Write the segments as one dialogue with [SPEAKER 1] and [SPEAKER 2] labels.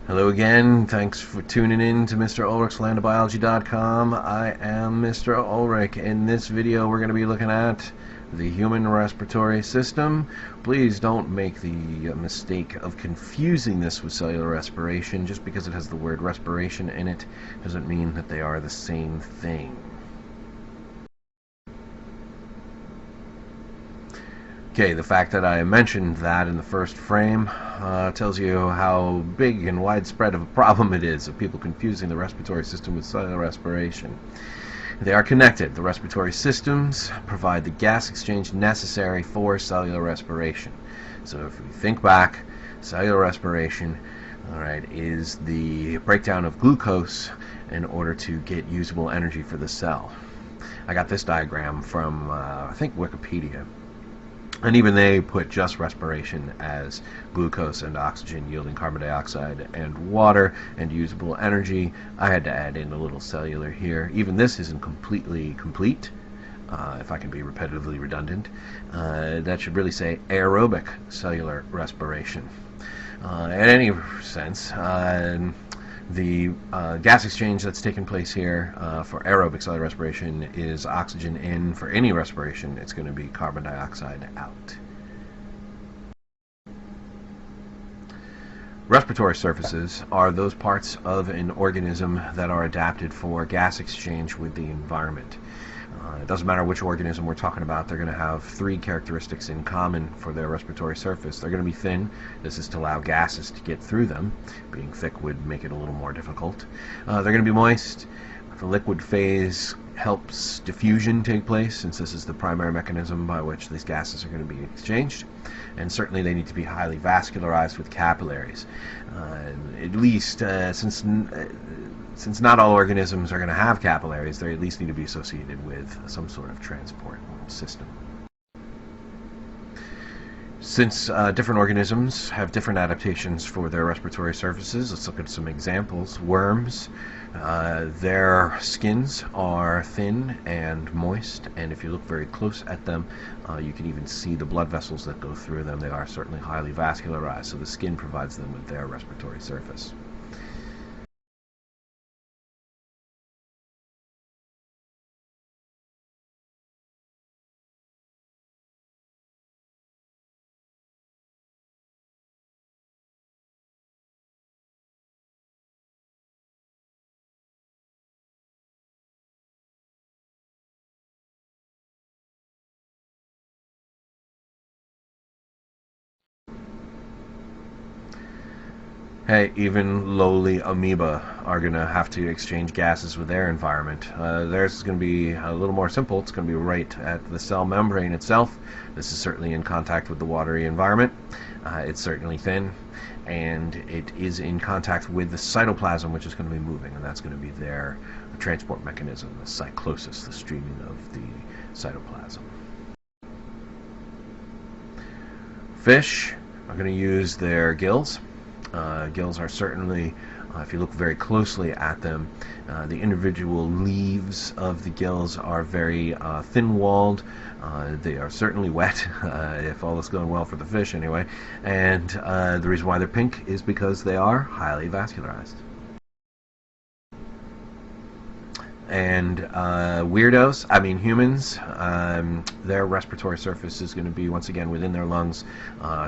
[SPEAKER 1] Hello again. Thanks for tuning in to Mr. Ulrich's LandofBiology.com. I am Mr. Ulrich. In this video, we're going to be looking at the human respiratory system. Please don't make the mistake of confusing this with cellular respiration. Just because it has the word respiration in it doesn't mean that they are the same thing. Okay, the fact that I mentioned that in the first frame tells you how big and widespread of a problem it is of people confusing the respiratory system with cellular respiration. They are connected. The respiratory systems provide the gas exchange necessary for cellular respiration. So if we think back, cellular respiration, is the breakdown of glucose in order to get usable energy for the cell. I got this diagram from, I think, Wikipedia. And even they put just respiration as glucose and oxygen yielding carbon dioxide and water and usable energy. I had to add in a little cellular here. Even this isn't completely complete, if I can be repetitively redundant. That should really say aerobic cellular respiration. In any sense, the gas exchange that's taking place here for aerobic cellular respiration is oxygen in. For any respiration, it's going to be carbon dioxide out. Respiratory surfaces are those parts of an organism that are adapted for gas exchange with the environment. It doesn't matter which organism we're talking about, they're going to have three characteristics in common for their respiratory surface. They're going to be thin. This is to allow gases to get through them. Being thick would make it a little more difficult. They're going to be moist. The liquid phase helps diffusion take place, since this is the primary mechanism by which these gases are going to be exchanged. And certainly they need to be highly vascularized with capillaries. At least, since not all organisms are going to have capillaries, they at least need to be associated with some sort of transport system. Since different organisms have different adaptations for their respiratory surfaces, let's look at some examples. Worms, their skins are thin and moist, and if you look very close at them, you can even see the blood vessels that go through them. They are certainly highly vascularized, so the skin provides them with their respiratory surface. Hey, even lowly amoeba are going to have to exchange gases with their environment. Theirs is going to be a little more simple. It's going to be right at the cell membrane itself. This is certainly in contact with the watery environment. It's certainly thin, and it is in contact with the cytoplasm, which is going to be moving, and that's going to be their transport mechanism, the cyclosis, the streaming of the cytoplasm. Fish are going to use their gills. Gills are certainly, if you look very closely at them, the individual leaves of the gills are very thin-walled. They are certainly wet, if all is going well for the fish anyway. And the reason why they're pink is because they are highly vascularized. And humans, their respiratory surface is going to be, once again, within their lungs,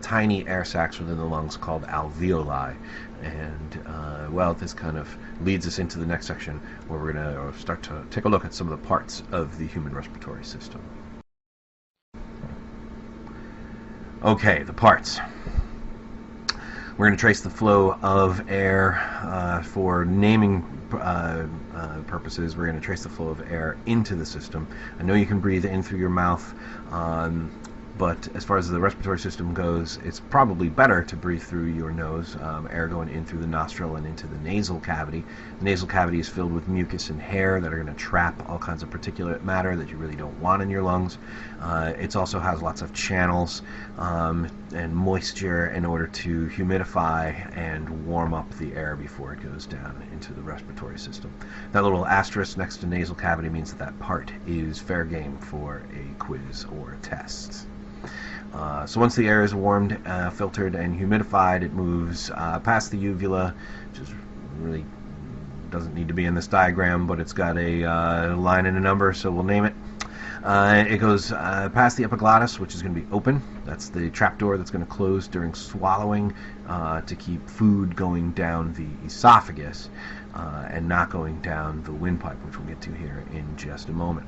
[SPEAKER 1] tiny air sacs within the lungs called alveoli. And, this kind of leads us into the next section, where we're going to start to take a look at some of the parts of the human respiratory system. Okay, the parts. We're going to trace the flow of air for naming purposes. We're going to trace the flow of air into the system. I know you can breathe in through your mouth, but as far as the respiratory system goes, it's probably better to breathe through your nose, air going in through the nostril and into the nasal cavity. The nasal cavity is filled with mucus and hair that are going to trap all kinds of particulate matter that you really don't want in your lungs. It also has lots of channels and moisture in order to humidify and warm up the air before it goes down into the respiratory system. That little asterisk next to nasal cavity means that that part is fair game for a quiz or a test. So once the air is warmed, filtered, and humidified, it moves past the uvula, which is really doesn't need to be in this diagram, but it's got a line and a number, so we'll name it. It goes past the epiglottis, which is going to be open. That's the trapdoor that's going to close during swallowing to keep food going down the esophagus and not going down the windpipe, which we'll get to here in just a moment.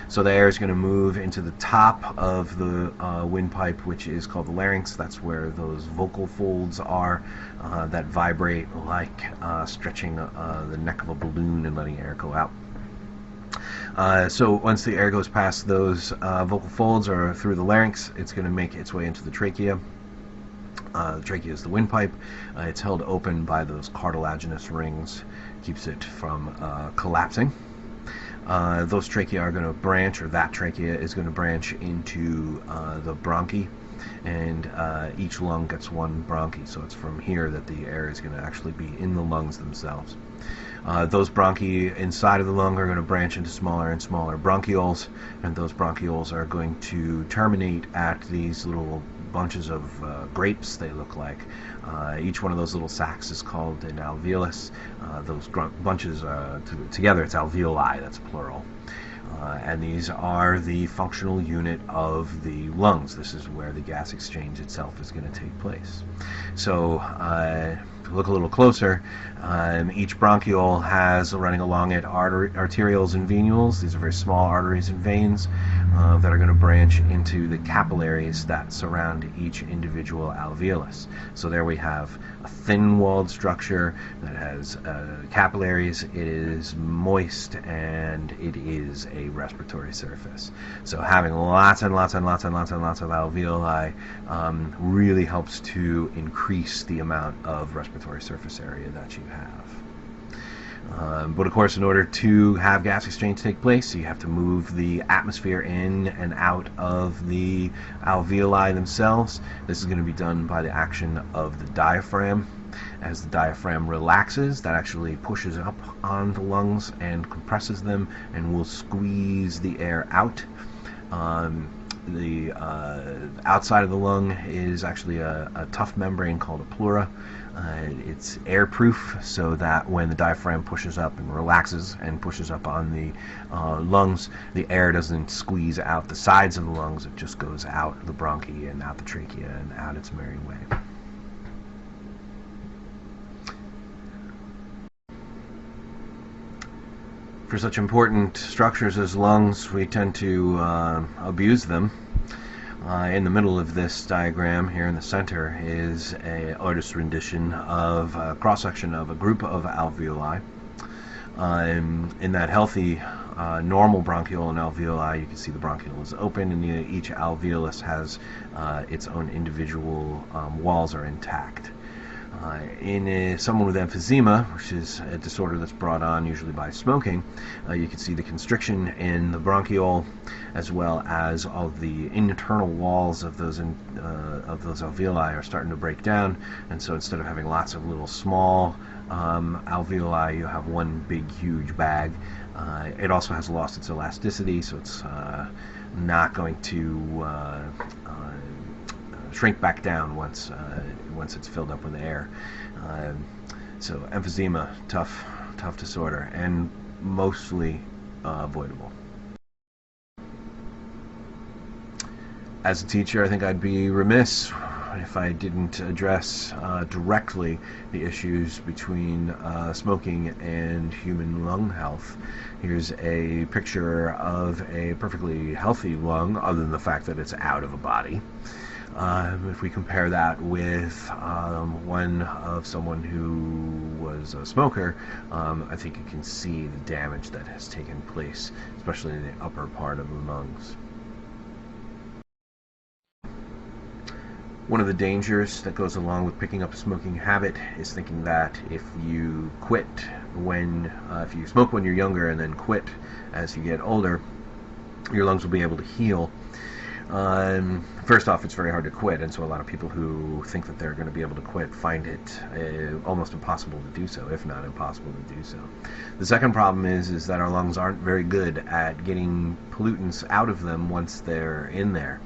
[SPEAKER 1] So the air is going to move into the top of the windpipe, which is called the larynx. That's where those vocal folds are that vibrate like stretching the neck of a balloon and letting air go out. So once the air goes past those vocal folds or through the larynx, it's going to make its way into the trachea. The trachea is the windpipe. It's held open by those cartilaginous rings, keeps it from collapsing. Those trachea are going to branch, or that trachea is going to branch into the bronchi, and each lung gets one bronchi, so it's from here that the air is going to actually be in the lungs themselves. Those bronchi inside of the lung are going to branch into smaller and smaller bronchioles, and those bronchioles are going to terminate at these little bunches of grapes, they look like. Each one of those little sacs is called an alveolus. Those bunches together, it's alveoli, that's plural. And these are the functional unit of the lungs. This is where the gas exchange itself is going to take place. So look a little closer. Each bronchiole has running along it arterioles and venules. These are very small arteries and veins that are going to branch into the capillaries that surround each individual alveolus. So there we have a thin-walled structure that has capillaries. It is moist and it is a respiratory surface. So having lots and lots and lots and lots and lots of alveoli really helps to increase the amount of respiratory surface area that you have. But of course, in order to have gas exchange take place, you have to move the atmosphere in and out of the alveoli themselves. This is going to be done by the action of the diaphragm. As the diaphragm relaxes, that actually pushes up on the lungs and compresses them and will squeeze the air out. The outside of the lung is actually a tough membrane called a pleura. It's airproof, so that when the diaphragm pushes up and relaxes and pushes up on the lungs, the air doesn't squeeze out the sides of the lungs. It just goes out the bronchi and out the trachea and out its merry way. For such important structures as lungs, we tend to abuse them. In the middle of this diagram, here in the center, is an artist's rendition of a cross-section of a group of alveoli. In that healthy, normal bronchiole and alveoli, you can see the bronchiole is open, and each alveolus has its own individual walls are intact. In someone with emphysema, which is a disorder that's brought on usually by smoking, you can see the constriction in the bronchiole, as well as all the internal walls of those alveoli are starting to break down, and so instead of having lots of little small alveoli, you have one big huge bag. It also has lost its elasticity, so it's not going to shrink back down once it's filled up with air. So emphysema, tough disorder, and mostly avoidable. As a teacher, I think I'd be remiss if I didn't address directly the issues between smoking and human lung health. Here's a picture of a perfectly healthy lung, other than the fact that it's out of a body. If we compare that with one of someone who was a smoker, I think you can see the damage that has taken place, especially in the upper part of the lungs. One of the dangers that goes along with picking up a smoking habit is thinking that if you quit if you smoke when you're younger and then quit as you get older, your lungs will be able to heal. First off, it's very hard to quit, and so a lot of people who think that they're going to be able to quit find it almost impossible to do so, if not impossible to do so. The second problem is that our lungs aren't very good at getting pollutants out of them once they're in there.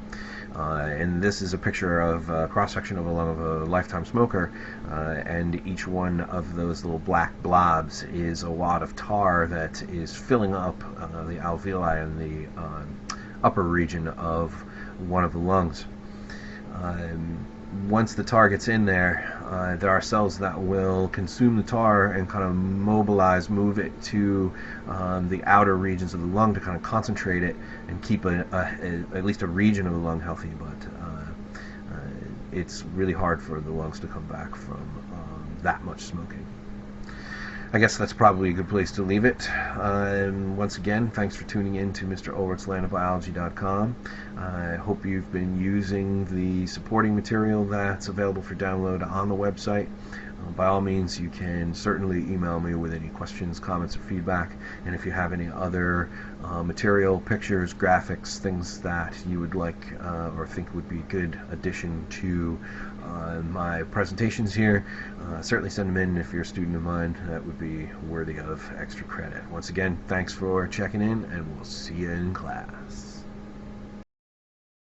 [SPEAKER 1] And this is a picture of a cross-section of a lung of a lifetime smoker, and each one of those little black blobs is a wad of tar that is filling up the alveoli in the upper region of one of the lungs. Once the tar gets in there, there are cells that will consume the tar and kind of move it to the outer regions of the lung to kind of concentrate it and keep at least a region of the lung healthy, but it's really hard for the lungs to come back from that much smoking. I guess that's probably a good place to leave it. Once again, thanks for tuning in to Mr. Ulrich's landofbiology.com. I hope you've been using the supporting material that's available for download on the website. By all means, you can certainly email me with any questions, comments, or feedback. And if you have any other material, pictures, graphics, things that you would like or think would be a good addition to my presentations here, certainly send them in. If you're a student of mine, that would be worthy of extra credit. Once again, thanks for checking in, and we'll see you in class.